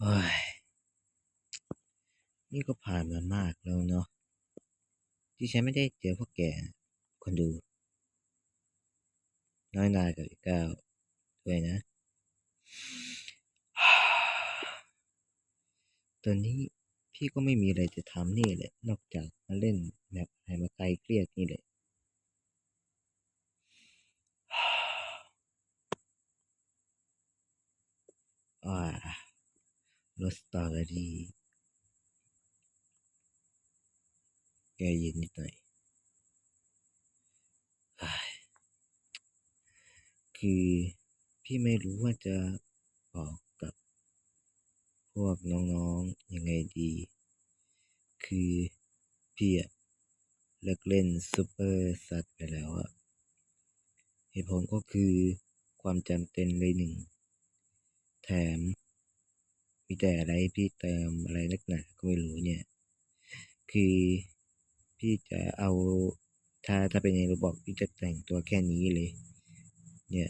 เฮ้ยนี่ก็ผ่านมามากแล้วเนาะที่ฉันไม่ได้เจอพวกแกคนดูน้อยนากับอีกก้าวด้วยนะตอนนี้พี่ก็ไม่มีอะไรจะทำนี่แหละนอกจากมาเล่นแมปไฮมาไกลเครียดนี่แหละอ่ารสสตรอเบอรี่แกเย็นนิดหน่อยเฮ้ยคือพี่ไม่รู้ว่าจะบอกกับพวกน้องๆยังไงดีคือพี่อะเลิกเล่นซูเปอร์ซัดไปแล้วอะเหตุผลก็คือความจำเป็นเลยหนึ่งแถมมีแต่อะไรพี่เติมอะไรนักหนาก็ไม่รู้เนี่ยคือพี่จะเอาถ้าเป็นในระบบพี่จะแต่งตัวแค่นี้เลยเนี่ย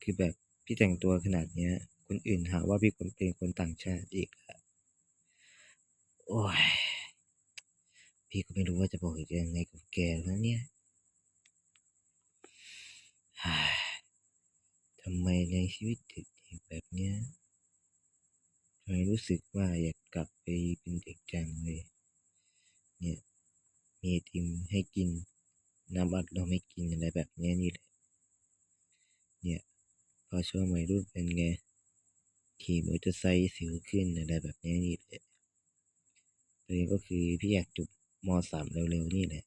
คือแบบพี่แต่งตัวขนาดเนี้ยคนอื่นหาว่าพี่เป็นคนต่างชาติอีกอะโอ้ยพี่ก็ไม่รู้ว่าจะบอกยังไงกับแกแล้วเนี่ยทำไมในชีวิตเด็กๆแบบเนี้ยทำไมรู้สึกว่าอยากกลับไปเป็นเด็กจังเลยเนี่ยมีไอติมให้กินน้ำอัดลมให้กินอะไรแบบเนี้ยนี่แหละเนี่ยพอช่วงวัยรุ่นเป็นไงขี่มอเตอร์ไซค์สิวขึ้นอะไรแบบเนี้ยนี่แหละประเด็นก็คือพี่อยากจบม.3เร็วๆนี่แหละ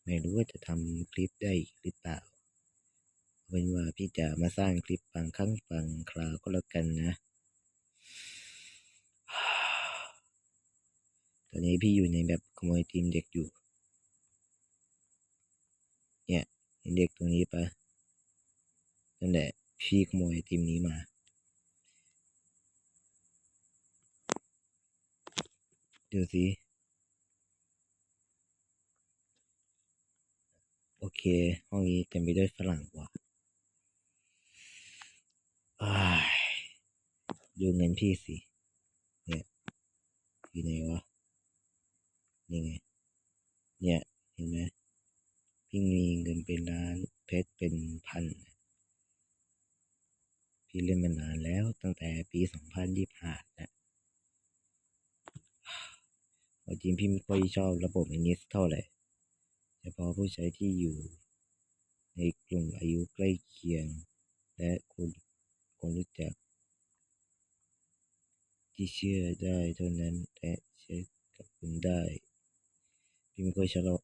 ไม่รู้ว่าจะทำคลิปได้อีกหรือเปล่าเอาเป็นว่าพี่จะมาสร้างคลิปบางครั้งบางคราวก็แล้วกันนะตอนนี้พี่อยู่ในแบบขโมยทีมเด็กอยู่เนี่ยเห็นเด็กตรงนี้ปะนั่นแหละพี่ขโมยทีมนี้มาดูสิโอเคห้องนี้เต็มไปด้วยฝรั่งว่ะอ้ายดูเงินพี่สิเนี่ยอยู่ไหนวะนี่ไงเนี่ยเห็นไหมพี่มีเงินเป็นล้านเพชรเป็นพันพี่เล่นมานานแล้วตั้งแต่ปี2025นะเอาจริงพี่ไม่ค่อยชอบระบบอย่างนี้เท่าไหร่เฉพาะผู้ใช้ที่อยู่ในกลุ่มอายุใกล้เคียงและคนรู้จักที่เชื่อได้เท่านั้นและเช็คกับคุณได้พี่ไม่ค่อยชอบ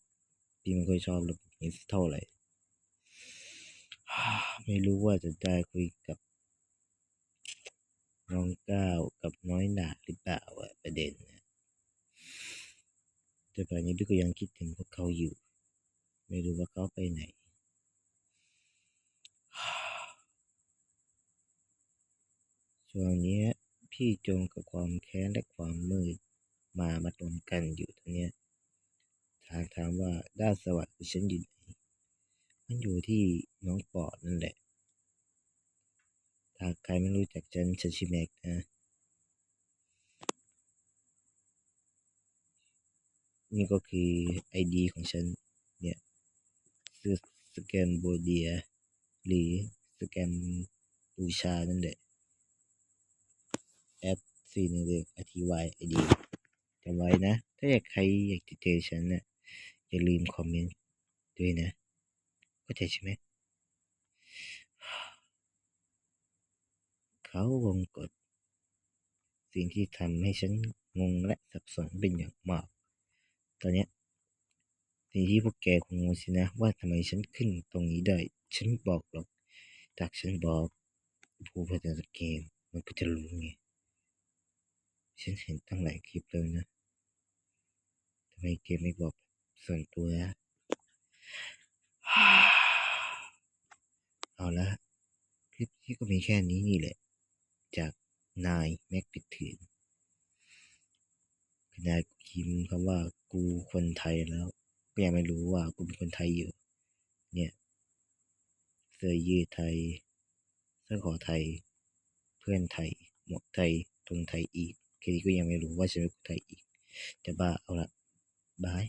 พี่ไม่ค่อยชอบระบบนี้เท่าไหร่ไม่รู้ว่าจะได้คุยกับน้องก้าวกับน้อยหนาหรือเปล่าอะประเด็นนะแต่ตอนนี้พี่ก็ยังคิดถึงพวกเขาอยู่ไม่รู้ว่าเขาไปไหนช่วงนี้พี่จมกับความแค้นและความมืดมารวมกันอยู่ตรงเนี้ยถามว่าด้านสวัสดิ์ของฉันอยู่ไหนมันอยู่ที่น้องปอดนั่นแหละถ้าใครไม่รู้จักฉันชื่อแม็กนะนี่ก็คือไอดีของฉันเนี่ยคือสแกมโบเดียหรือสแกมบูชานั่นแหละแอด411 ITY IDจำไว้นะถ้าใครอยากจะเจอฉันน่ะอย่าลืมคอมเมนต์ด้วยนะเข้าใจใช่ไหมเขาวงกฏสิ่งที่ทำให้ฉันงงและสับสนเป็นอย่างมากตอนเนี้ยสิ่งที่พวกแกคงงงสินะว่าทำไมฉันขึ้นตรงนี้ได้ฉันไม่บอกหรอกถ้าฉันบอกผู้พัฒนาเกมมันก็จะรู้ไงฉันเห็นตั้งหลายคลิปเลยนะทำไมเกมไม่บอกส่วนตัวนะเอาละคลิปที่ก็มีแค่นี้นี่แหละจากนายแม็กปิดถืนนายพิมพ์คำว่ากูคนไทยแล้วก็ยังไม่รู้ว่ากูเป็นคนไทยอยู่เนี่ยเสื้อยืดไทยเสื้อขอไทยเพื่อนไทยหมวกไทย คนไทยอีกแค่นี้ก็ยังไม่รู้ว่าฉันเป็นคนไทยอีกจะบ้าเอาละบาย